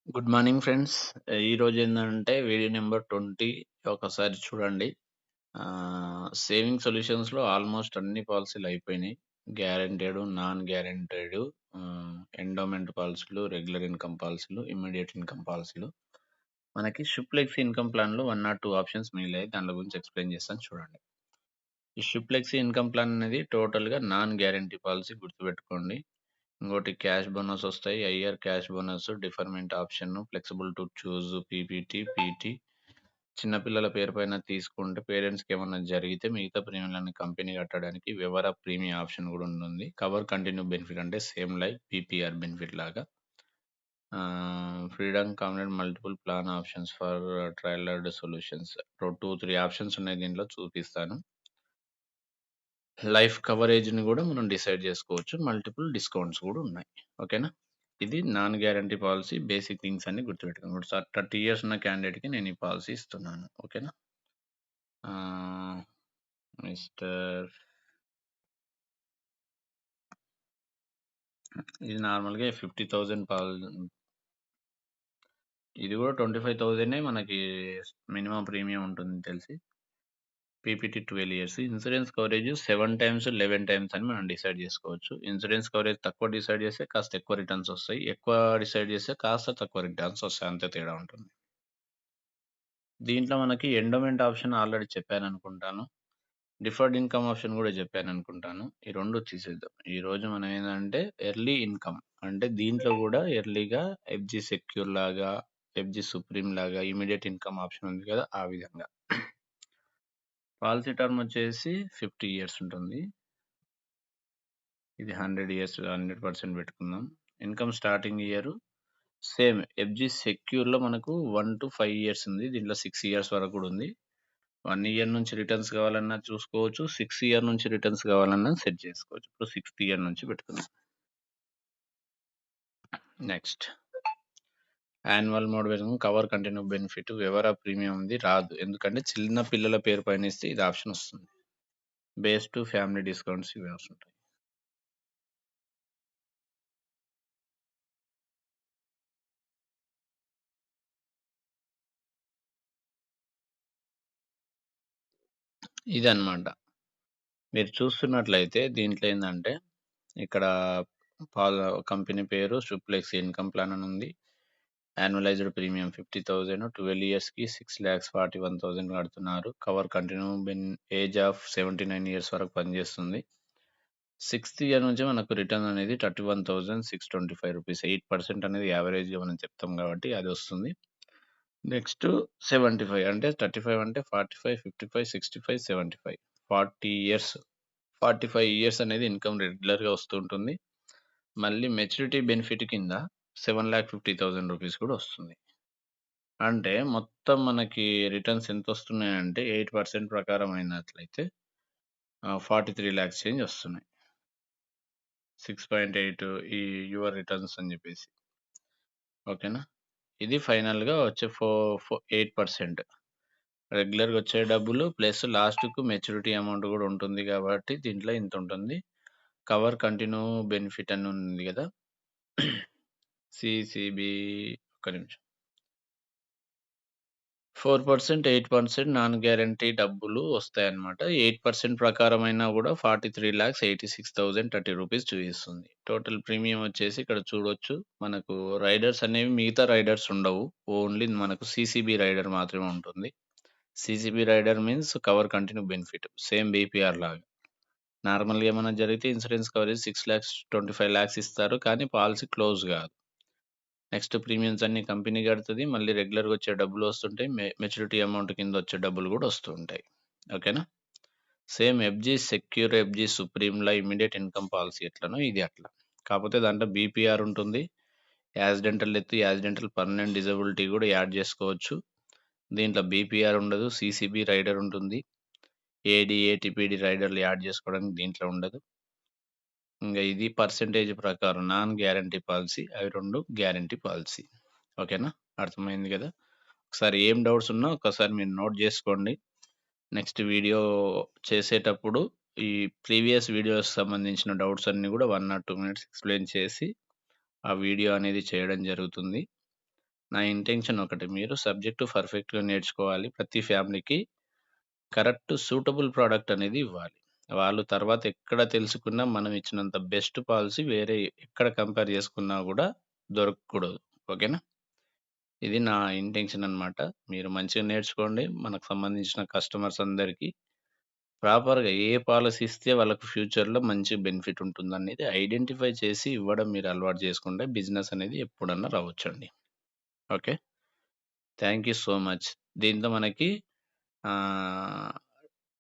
Good morning friends. ఈరోజేందంటే video number 20 ఒకసారి చూడండి. సేవింగ్ సొల్యూషన్స్‌లో ఆల్మోస్ట్ అన్ని పాలిసీలయిపోయినాయి. గ్యారంటీడ్, నాన్ గ్యారంటీడ్, ఎండోమెంట్ పాలిసీలు, రెగ్యులర్ ఇన్‌కమ్ పాలిసీలు, ఇమ్మీడియేట్ ఇన్‌కమ్ పాలిసీలు. మనకి షిప్లెక్స్ ఇన్‌కమ్ ప్లాన్‌లో 1 ఆర్ 2 ఆప్షన్స్ మిగిలాయి. దాంట్ల గురించి ఎక్స్‌ప్లెయిన్ చేస్తాను చూడండి. ఈ షిప్లెక్స్ ఇన్‌కమ్ ప్లాన్ అనేది టోటల్‌గా నాన్ గ్యారంటీ పాలిసీ గుర్తుపెట్టుకోండి. ఇంకోటి క్యాష్ బోనస్ ఒస్తాయి. IR cash bonus, deferment option, flexible to choose PPT, PT. చిన్న పిల్లల పేరు పైన తీసుకుంటే పేరెంట్స్‌కేమన్నా జరిగితే మిగతా ప్రీమియంలన్నీ కంపెనీ కట్టడానికి వివర ప్రీమియం ఆప్షన్ గూడా ఉంటుంది. కవర్ కంటిన్యూ బెనిఫిట్ అంటే సేమ్ లైక్ పీపీఆర్ బెనిఫిట్ లాగా. Freedom combinate multiple plan options for tailored solutions. 2, 3 options ఉన్నాయి దీంట్లో చూపిస్తాను. లైఫ్ కవరేజ్‌ని గూడా మనం డిసైడ్ జేసుకోవచ్చు. మల్టిపుల్ డిస్కౌంట్స్ గూడా ఉన్నాయి. ఓకేనా? ఇది non guarantee policy. Basic things అన్నీ గుర్తుపెట్టుకోండి. ఇప్పుడు 30 ఇయర్స్ ఉన్న క్యాండిడేట్‌కి నేను ఈ పాలిసీ ఇస్తున్నాను. ఓకేనా? ఆహ్, మిస్టర్ ఇది నార్మల్‌గా 50,000 ఇది గూడా 25,000 మనకి మినిమమ్ ప్రీమియం ఉంటుంది తెలిసి. PPT 12 years. Insurance coverage 7 times, 11 times అని మనం డిసైడ్ జేసుకోవచ్చు. ఇన్సూరెన్స్ కవరేజ్ తక్కువ డిసైడ్ జేస్తే కాస్త ఎక్కువ రిటర్న్స్ ఒస్తాయి. ఎక్కువ డిసైడ్ జేస్తే కాస్త తక్కువ రిటర్న్స్ ఒస్తాయి. అంతే తేడా ఉంటుంది. దీంట్లో మనకి ఎండోమెంట్ ఆప్షన్ ఆల్రెడీ చెప్పాననుకుంటాను. డిఫర్డ్ ఇన్‌కమ్ ఆప్షన్ గూడా జెప్పాననుకుంటాను. ఈ 2 తీసేద్దాం. ఈరోజు మనం ఏందంటే ఎర్లీ ఇన్‌కమ్ అంటే దీంట్లో గూడా ఎర్లీగా ఎఫ్‌జీ సెక్యూర్ లాగా, ఎఫ్‌జీ సుప్రీం లాగా ఇమ్మీడియేట్ ఇన్‌కమ్ ఆప్షన్ ఉంది గదా! ఆ విధంగా. పాలిసీ టర్మ్ వచ్చేసి 50 ఇయర్స్ ఉంటుంది. ఇది 100 ఇయర్స్ 100% పెట్టుకుందాం. Income starting year same FG సెక్యూర్‌లో మనకు 1-5 ఇయర్స్ ఉంది. దీంట్లో 6 ఇయర్స్ వరకు కూడా ఉంది. 1 ఇయర్ నుంచి రిటర్న్స్ కావాలన్నా చూసుకోవచ్చు. 6 ఇయర్ నుంచి రిటర్న్స్ కావాలన్నా సెట్ చేసుకోవచ్చు. ఇప్పుడు 6థ్ ఇయర్ నుంచి పెట్టుకుందాం. నెక్స్ట్ యాన్యువల్ మోడ్ పెట్టుకుందాం. కవర్ కంటిన్యూ బెనిఫిట్ వివర ప్రీమియం ఉంది రాదు. ఎందుకంటే చిన్న పిల్లల పేరు పైన ఇస్తే ఇది ఆప్షన్ వస్తుంది. బేస్ టు ఫ్యామిలీ డిస్కౌంట్స్ ఇవి వస్తుంటాయి. ఇదన్నమాట. మీరు చూస్తున్నట్లయితే దీంట్లో ఏందంటే ఇక్కడ పాల కంపెనీ పేరు షుప్లెక్స్ ఇన్‌కమ్ ప్లాన్ అని ఉంది. యాన్యువలైజ్డ్ ప్రీమియం 50,000 12 ఇయర్స్‌కి 6,41,000 కడుతున్నారు. Cover continue age of 79 years వరకు పనిచేస్తుంది. 6థ్ ఇయర్ నుంచి మనకు రిటర్న్ అనేది రూ. 31,625 8% అనేది యావరేజ్‌గా మనం చెప్తాం కాబట్టి అది వస్తుంది. నెక్స్ట్ 75 అంటే 35 అంటే 45, 55, 65, 75 40 ఇయర్స్. 45 ఇయర్స్ అనేది ఇన్‌కమ్ రెగ్యులర్‌గా వస్తూ ఉంటుంది. మళ్ళీ మెచ్యూరిటీ బెనిఫిట్ కింద రూ. 7,50,000 కూడా వస్తుంది. అంటే మొత్తం మనకి రిటర్న్స్ ఎంతొస్తున్నాయంటే 8% ప్రకారం అయినట్లయితే 43,00,000 చేంజ్ వస్తున్నాయి. 6.8 ఈ యువర్ రిటర్న్స్ అని చెప్పేసి. ఓకేనా? ఇది ఫైనల్‌గా వచ్చే 8% రెగ్యులర్‌గా వచ్చే డబ్బులు ప్లస్ లాస్ట్‌కు మెచ్యూరిటీ అమౌంట్ కూడా ఉంటుంది కాబట్టి దీంట్లో ఇంతుంటుంది. కవర్ కంటిన్యూ బెనిఫిట్ అని ఉంది గదా! సీసీబీ ఒక్క నిమిషం. 4%, 8% నాన్ గ్యారంటీ డబ్బులు వస్తాయన్నమాట. 8% ప్రకారం అయినా గూడా 43,86,030 రూపీస్ చూపిస్తుంది. టోటల్ ప్రీమియం వచ్చేసి ఇక్కడ చూడొచ్చు. మనకు రైడర్స్ అనేవి మిగతా రైడర్స్ ఉండవు. ఓన్లీ మనకు సీసీబీ రైడర్ మాత్రమే ఉంటుంది. CCB rider means cover continue benefit. Same BPR లాగా. నార్మల్‌గా ఏమన్నా జరిగితే ఇన్స్యూరెన్స్ కవరేజ్ 6,25,00,000 ఇస్తారు. కానీ పాలిసీ క్లోజ్ గాదు. నెక్స్ట్ ప్రీమియమ్స్ అన్నీ కంపెనీ కడతది. మళ్ళీ రెగ్యులర్‌గా వచ్చే డబ్బులు వస్తుంటాయి. మెచ్యూరిటీ అమౌంట్ కింద వచ్చే డబ్బులు గూడా వస్తూ ఉంటాయి. ఓకేనా? సేమ్ ఎఫ్‌జీ సెక్యూర్, ఎఫ్‌జీ సుప్రీంలా ఇమ్మీడియేట్ ఇన్‌కమ్ పాలిసీ ఎట్లనో ఇది అట్లా. కాపోతే దాంట్లో బీపీఆర్ ఉంటుంది. Accidental death, accidental permanent disability గూడా యాడ్ జేసుకోవచ్చు. దీంట్లో బీపీఆర్ ఉండదు. సీసీబీ రైడర్ ఉంటుంది. ఏడీఏ, టీపీడీ రైడర్‌లు యాడ్ జేసుకోవడానికి దీంట్లో ఉండదు. ఇంగ ఇది పర్సెంటేజ్ ప్రకారం నాన్ గ్యారంటీ పాలిసీ. అవి 2 గ్యారంటీ పాలిసీ. ఓకేనా? అర్థమైంది గదా! ఒకసారి ఏం డౌట్స్ ఉన్నా ఒక్కసారి మీరు నోట్ జేసుకోండి. నెక్స్ట్ వీడియో చేసేటప్పుడు ఈ ప్రీవియస్ వీడియోస్ సంబంధించిన డౌట్స్ అన్నీ గూడా 1 ఆర్ 2 మినిట్స్ ఎక్స్‌ప్లెయిన్ చేసి, ఆ వీడియో అనేది చేయడం జరుగుతుంది. నా ఇంటెన్షన్ ఒకటే. మీరు సబ్జెక్ట్ పర్ఫెక్ట్‌గా నేర్చుకోవాలి. ప్రతి ఫ్యామిలీకి కరెక్ట్ సూటబుల్ ప్రొడక్ట్ అనేది ఇవ్వాలి. వాళ్ళు తర్వాత ఎక్కడ తెలుసుకున్నా మనం ఇచ్చినంత బెస్ట్ పాలిసీ వేరే ఎక్కడ కంపేర్ చేసుకున్నా గూడా దొరకకూడదు. ఓకేనా? ఇది నా ఇంటెన్షన్ అన్నమాట. మీరు మంచిగా నేర్చుకోండి. మనకు సంబంధించిన కస్టమర్స్ అందరికీ ప్రాపర్‌గా ఏ పాలిసీ ఇస్తే వాళ్ళకి ఫ్యూచర్‌లో మంచి బెనిఫిట్ ఉంటుందనేది ఐడెంటిఫై చేసి ఇవ్వడం మీరు అలవాటు చేసుకుంటే బిజినెస్ అనేది ఎప్పుడన్నా రావచ్చండి. Okay. Thank you so much. దీంతో మనకి ఆహ్,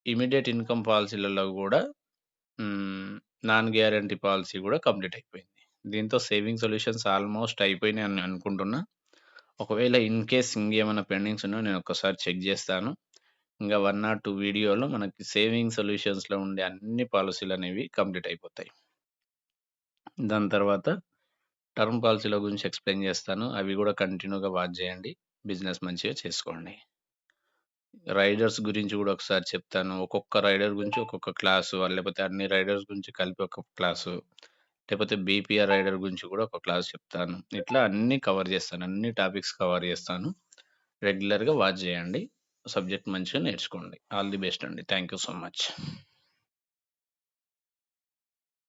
ఇమ్మీడియేట్ ఇన్‌కమ్ పాలిసీలలో గూడా నాన్ గ్యారంటీ పాలిసీ గూడా కంప్లీట్ అయిపోయింది. దీంతో సేవింగ్ సొల్యూషన్స్ ఆల్‌మోస్ట్ అయిపోయినాయని అనుకుంటున్నా. ఒకవేళ ఇన్ కేస్ ఇంకేమైనా పెండింగ్స్ ఉన్నా నేను ఒక్కసారి చెక్ జేస్తాను. ఇంగా 1 ఆర్ 2 వీడియోలో మనకి సేవింగ్ సొల్యూషన్స్‌లో ఉండే అన్ని పాలిసీలనేవి కంప్లీట్ అయిపోతాయి. దాని తర్వాత టర్మ్ పాలిసీల గురించి ఎక్స్‌ప్లెయిన్ జేస్తాను. అవి గూడా కంటిన్యూ‌గా వాచ్ జేయండి. బిజినెస్ మంచిగా చేసుకోండి. రైడర్స్ గురించి గూడా ఒకసారి చెప్తాను. ఒక్కొక్క రైడర్ గురించి ఒక్కొక్క క్లాసు, లేపోతే అన్ని రైడర్స్ గురించి కలిపి ఒక క్లాసు, లేపోతే బీపీఆర్ రైడర్ గురించి గూడా ఒక క్లాస్ చెప్తాను. ఇట్లా అన్నీ కవర్ జేస్తాను. అన్ని టాపిక్స్ కవర్ జేస్తాను. రెగ్యులర్‌గా వాచ్ జేయండి. సబ్జెక్ట్ మంచిగా నేర్చుకోండి. ఆల్ ది బెస్ట్ అండి. Thank you so much.